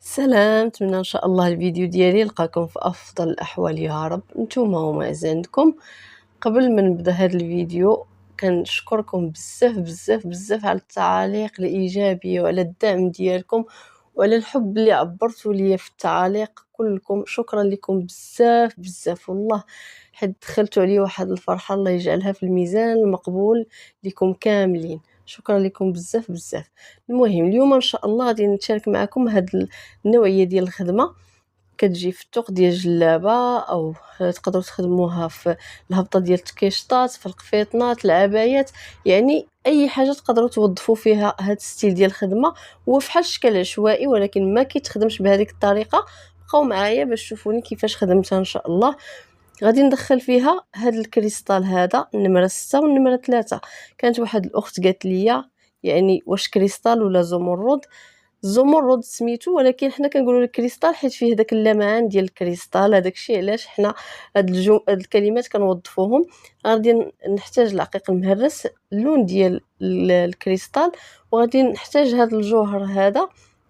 سلام، نتمنى ان شاء الله الفيديو ديالي يلقاكم في افضل الاحوال يا رب. نتوما هما عندكم. قبل ما نبدا هذا الفيديو كنشكركم بزاف بزاف بزاف على التعاليق الايجابيه وعلى الدعم ديالكم وعلى الحب اللي عبرتوا لي في التعاليق كلكم. شكرا لكم بزاف بزاف والله، حيت دخلتوا عليا واحد الفرحه، الله يجعلها في الميزان المقبول لكم كاملين. شكرا لكم بزاف بزاف. المهم اليوم ان شاء الله غادي نشارك معكم هاد النوعيه ديال الخدمه. كتجي في الطوق ديال جلابه، او تقدروا تخدموها في الهبطه ديال التكيشطات، في القفيطنات، العبايات، يعني اي حاجه تقدروا توظفوا فيها هاد الستيل ديال الخدمه. هو فحال الشكل عشوائي ولكن ما كيتخدمش بهذيك الطريقه. بقاو معايا باش تشوفوني كيفاش خدمتها ان شاء الله. غادي ندخل فيها هاد الكريستال هذا النمره 6 والنمره 3. كانت واحد الاخت قالت لي يعني واش كريستال ولا زمرد. الزمرد سميتو، ولكن حنا كنقولوا الكريستال حيت فيه داك اللمعان ديال الكريستال. هذاك الشيء علاش حنا هاد الكلمات كنوظفوهم. غادي نحتاج العقيق المهرس، اللون ديال الكريستال، وغادي نحتاج هذا الجوهر هذا،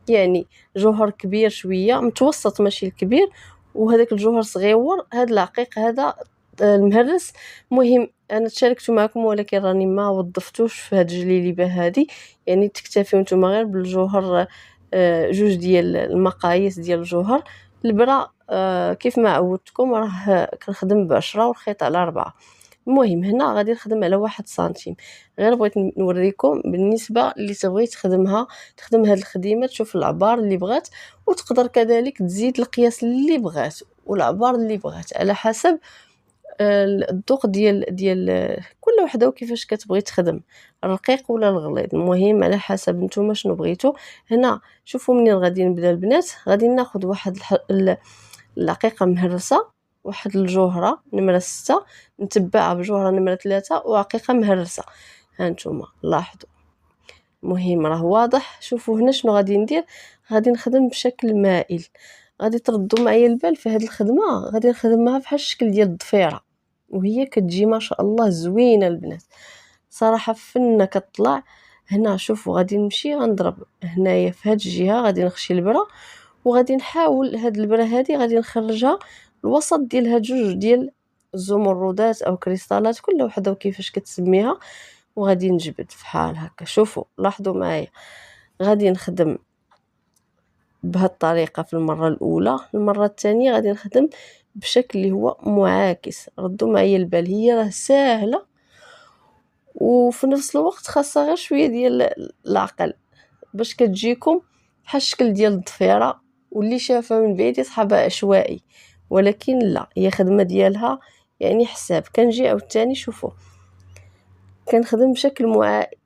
يعني جوهر كبير شويه متوسط ماشي الكبير، وهذاك الجوهر صغيور. هذا العقيق هذا المهرس مهم. انا تشاركت معكم ولكن راني ما وظفتوش في هاد الجليلبه هذه، يعني تكتفيو نتوما غير بالجوهر. جوج ديال المقاييس ديال الجوهر. البرا كيف ما عودتكم راه كنخدم ب10 والخيط على 4. المهم هنا غادي نخدم على 1 سنتيم. غير بغيت نوريكم بالنسبه اللي تبغي تخدم هاد الخديمه، تشوف العبار اللي بغات، وتقدر كذلك تزيد القياس اللي بغات والعبار اللي بغات على حسب الذوق ديال كل وحده وكيفاش كتبغي تخدم، الرقيق ولا الغليظ. المهم على حسب نتوما شنو بغيتو. هنا شوفوا منين غادي نبدا البنات. غادي ناخذ واحد العقيقه مهرسه، واحد الجوهره نمره 6 نتبعها بجوهره نمره 3 وعقيقه مهرسه. ها نتوما لاحظوا. المهم راه واضح. شوفوا هنا شنو غادي ندير. غادي نخدم بشكل مائل. غادي تردوا معايا البال في هذه الخدمه. غادي نخدمها بحال الشكل ديال الضفيره، وهي كتجي ما شاء الله زوينه البنات، صراحه فنه كتطلع. هنا شوفوا غادي نمشي غنضرب هنايا في هذه الجهه، غادي نخشي البره وغادي نحاول هاد البره هذه غادي نخرجها الوسط ديال هاد جوج ديال الزمردات او كريستالات، كل وحده وكيفاش كتسميها. وغادي نجبد فحال هكا. شوفوا لاحظوا معايا. غادي نخدم بهذه الطريقه في المره الاولى. المره الثانيه غادي نخدم بشكل اللي هو معاكس. ردوا معايا البال، هي راه ساهله وفي نفس الوقت خاصها غير شويه ديال العقل باش كتجيكم بحال الشكل ديال الضفيره. واللي شافها من بعيد يصحابها عشوائي، ولكن لا، هي خدمه ديالها يعني حساب. كنجي عاوتاني شوفوا كنخدم بشكل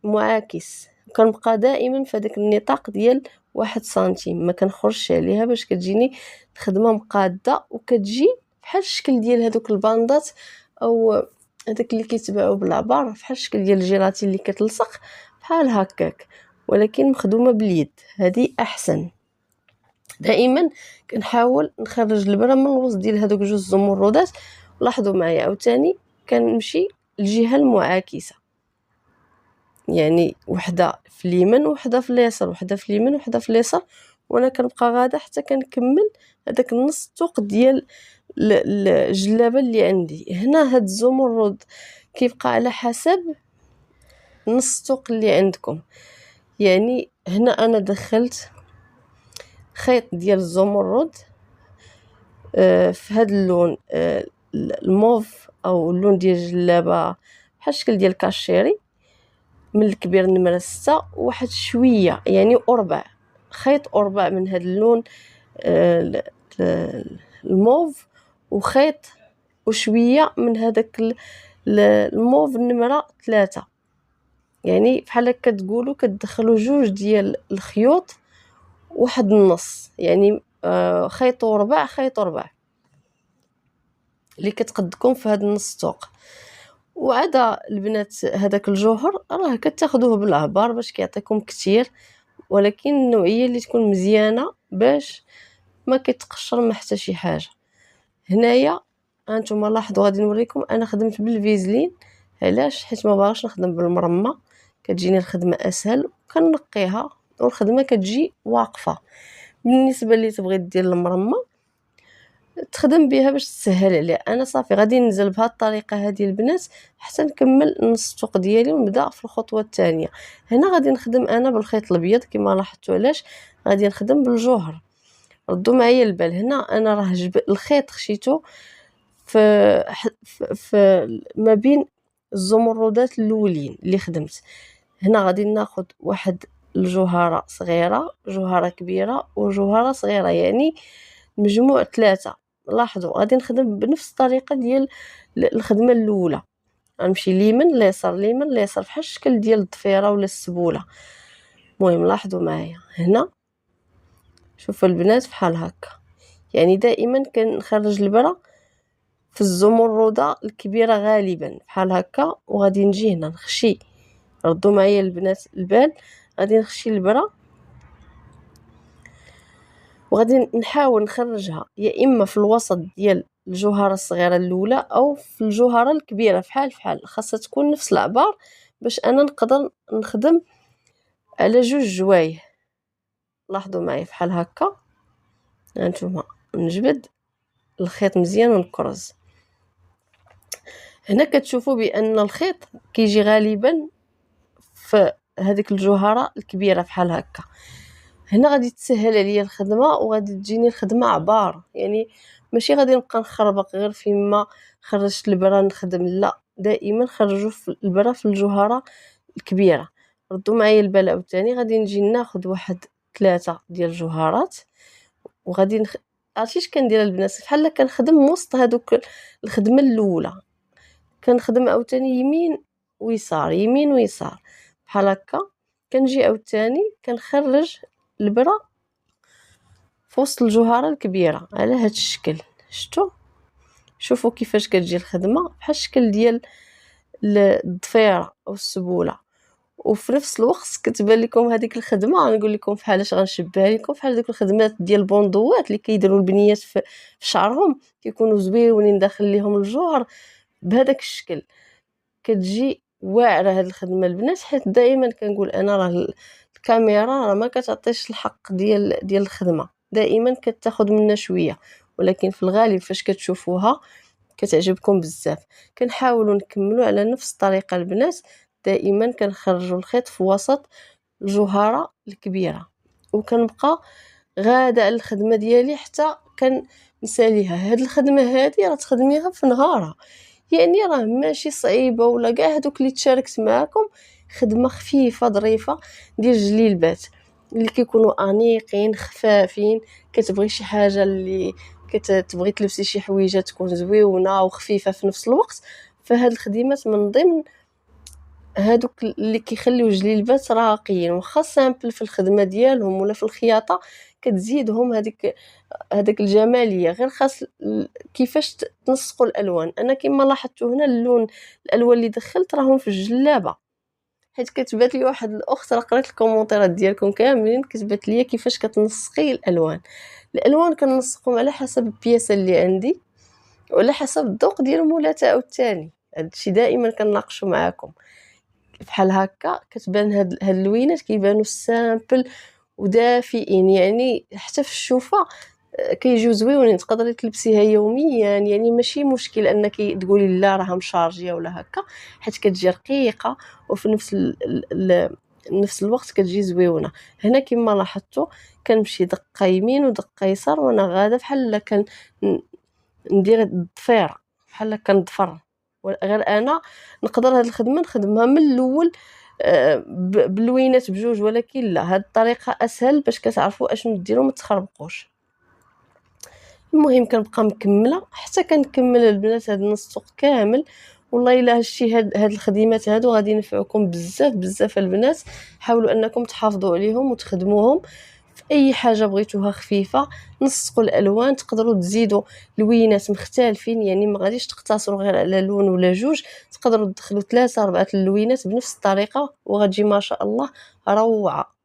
معاكس، كنبقى دائما في هذاك النطاق ديال 1 سنتيم، ما كنخرجش عليها باش كتجيني خدمه مقاده وكتجي بحال الشكل ديال هذوك الباندات او هذاك اللي كيتباعوا بالعبار، بحال الشكل ديال الجيلاتي اللي كتلصق بحال هكاك، ولكن مخدومه باليد. هذه احسن. دائما كنحاول نخرج البره من الوسط ديال هذوك جوج الزمردات. لاحظوا معايا عاوتاني كنمشي الجهه المعاكسه، يعني وحده في اليمين وحده في اليسار، وحده في اليمين وحده في اليسار، وانا كنبقى غاده حتى كنكمل هذاك النص طوق ديال الجلابه اللي عندي. هنا هاد الزمرد كيبقى على حسب نص طوق اللي عندكم. يعني هنا انا دخلت خيط ديال الزمرد في هاد اللون الموف او اللون ديال الجلابه بحال الشكل ديال كاشيري من الكبير نمرة 6، واحد شويه يعني أربع خيط، أربع من هاد اللون الموف، وخيط وشويه من هذاك الموف نمرة 3. يعني بحال هكا تقولوا كتدخلوا جوج ديال الخيوط واحد النص، يعني خيط وربع خيط وربع اللي كتقدكم في هذا النص طوق. وعدا البنات هذاك الجوهر راه كتاخذوه بالعبار باش كيعطيكم كثير، ولكن النوعيه اللي تكون مزيانه باش ما كيتقشر ما حتى شي حاجه. هنايا هانتوما لاحظوا غادي نوريكم انا خدمت بالفيزلين. علاش؟ حيت ما باغاش نخدم بالمرمى، كتجيني الخدمه اسهل، كنقيها والخدمه كتجي واقفه. بالنسبه اللي تبغي دير المرمى تخدم بها باش تسهل عليها. انا صافي غادي ننزل بهذه الطريقه هذه البنات حتى نكمل نص الطوق ديالي ونبدا في الخطوه الثانيه. هنا غادي نخدم انا بالخيط الابيض كما لاحظتوا. علاش غادي نخدم بالجوهر؟ ردوا معايا البال. هنا انا راه الخيط خشيته في ما بين الزمردات الاولين اللي خدمت. هنا غادي ناخذ واحد الجوهره صغيره، جوهره كبيره وجوهره صغيره، يعني مجموع 3. لاحظوا غادي نخدم بنفس الطريقه ديال الخدمه الاولى. غنمشي اليمين اليسار اليمين اليسار بحال الشكل ديال الضفيره ولا السبوله. المهم لاحظوا معايا هنا، شوفوا البنات بحال هكا. يعني دائما كنخرج البره في الزمرده الكبيره غالبا بحال هكا، وغادي نجي هنا نخشي. ردوا معايا البنات البال. غادي نخشي البره وغادي نحاول نخرجها يا اما في الوسط ديال الجوهره الصغيره الاولى او في الجوهره الكبيره بحال خاصها تكون نفس العبار باش انا نقدر نخدم على جوج جوايه. لاحظوا معايا بحال هكا. هانتوما نجبد الخيط مزيان ونكرز. هنا كتشوفوا بان الخيط كيجي غالبا في هذيك الجوهره الكبيره بحال هكا. هنا غادي تسهل عليا الخدمه وغادي تجيني الخدمه عبار، يعني ماشي غادي نبقى نخربق غير فيما خرجت البره نخدم. لا، دائما خرجوا في البره في الجوهره الكبيره. ردوا معايا البال عاوتاني. غادي نجي ناخذ واحد 3 ديال الجوهرات وغادي عرفتي اش كندير البنات؟ بحال كنخدم وسط هذوك الخدمه الاولى، كنخدم عاوتاني يمين ويسار يمين ويسار بحال هكا. كنجي عاوتاني كنخرج البره في وسط الجوهره الكبيره على هذا الشكل. شوفوا كيفاش كتجي الخدمه بحال الشكل ديال الضفيره او السبوله. وفي نفس الوقت كتبان لكم هذيك الخدمه، نقول لكم بحالاش غنشبهها لكم بحال ديك الخدمات ديال البوندوات اللي كيديروا البنيات في شعرهم، كيكونوا زويونين داخل ليهم الجوهر بهذاك الشكل. كتجي واعره هذه الخدمه البنات، حيت دائما كنقول انا راه الكاميرا راه ما كتعطيش الحق ديال الخدمه، دائما كتاخذ منا شويه، ولكن في الغالب فاش كتشوفوها كتعجبكم بزاف. كنحاولوا نكملوا على نفس الطريقه البنات. دائما كنخرجوا الخيط في وسط الجوهره الكبيره وكنبقى غاده على الخدمه ديالي حتى كنساليها. هاد الخدمه هذه راه تخدميها في نهارها، يعني راه ماشي صعيبه ولا كاع هذوك اللي تشاركت معكم. خدمه خفيفه ظريفه ديال الجليلبات اللي كيكونوا انيقين خفافين. كتبغي شي حاجه اللي كتبغي تلبسي شي حويجه تكون زويونه وخفيفه في نفس الوقت، فهاد الخدمات من ضمن هادوك اللي كيخليو الجليلبات راقيين. واخا سامبل في الخدمه ديالهم ولا في الخياطه كتزيدهم هذاك الجماليه، غير خاص كيفاش تنسقوا الالوان. انا كما لاحظتوا هنا الالوان اللي دخلت راهم في الجلابه، حيت كتبات لي واحد الاخت راه قريت الكومونتيرات ديالكم كاملين كتبات لي كيفاش كتنسقي الالوان كنسقهم على حسب البياسه اللي عندي وعلى حسب الذوق ديال مولاتها عاوتاني. هادشي دائما كنناقشوا معاكم. بحال هكا كتبان هاد اللوينات كيبانوا سامبل ودافئين، يعني حتى في الشوفه كيجيو زويونين، تقدري تلبسيها يوميا. يعني ماشي مشكل انك تقولي لا راها مشارجيه ولا هكا، حيت كتجي رقيقه وفي نفس الوقت كتجي زويونه. هنا كما لاحظتوا كنمشي دقه يمين ودقه يسار وانا غاده بحال ندير الضفيره بحال كنضفر. غير انا نقدر هاد الخدمه نخدمها من الاول باللوينات بجوج، ولكن لا، هاد الطريقه اسهل باش كتعرفوا اشنو ديروا ما تخربقوش. المهم كنبقى مكمله حتى كنكمل البنات هاد النص طوق كامل. والله الا هاد الخدمات هادو غادي ينفعوكم بزاف بزاف البنات. حاولوا انكم تحافظوا عليهم وتخدموهم في اي حاجه بغيتوها خفيفه. نسقوا الالوان، تقدروا تزيدوا لوينات مختلفين، يعني ما غاديش تقتصروا غير على لون ولا جوج، تقدروا تدخلوا 3 4 اللوينات بنفس الطريقه وغتجي ما شاء الله روعه.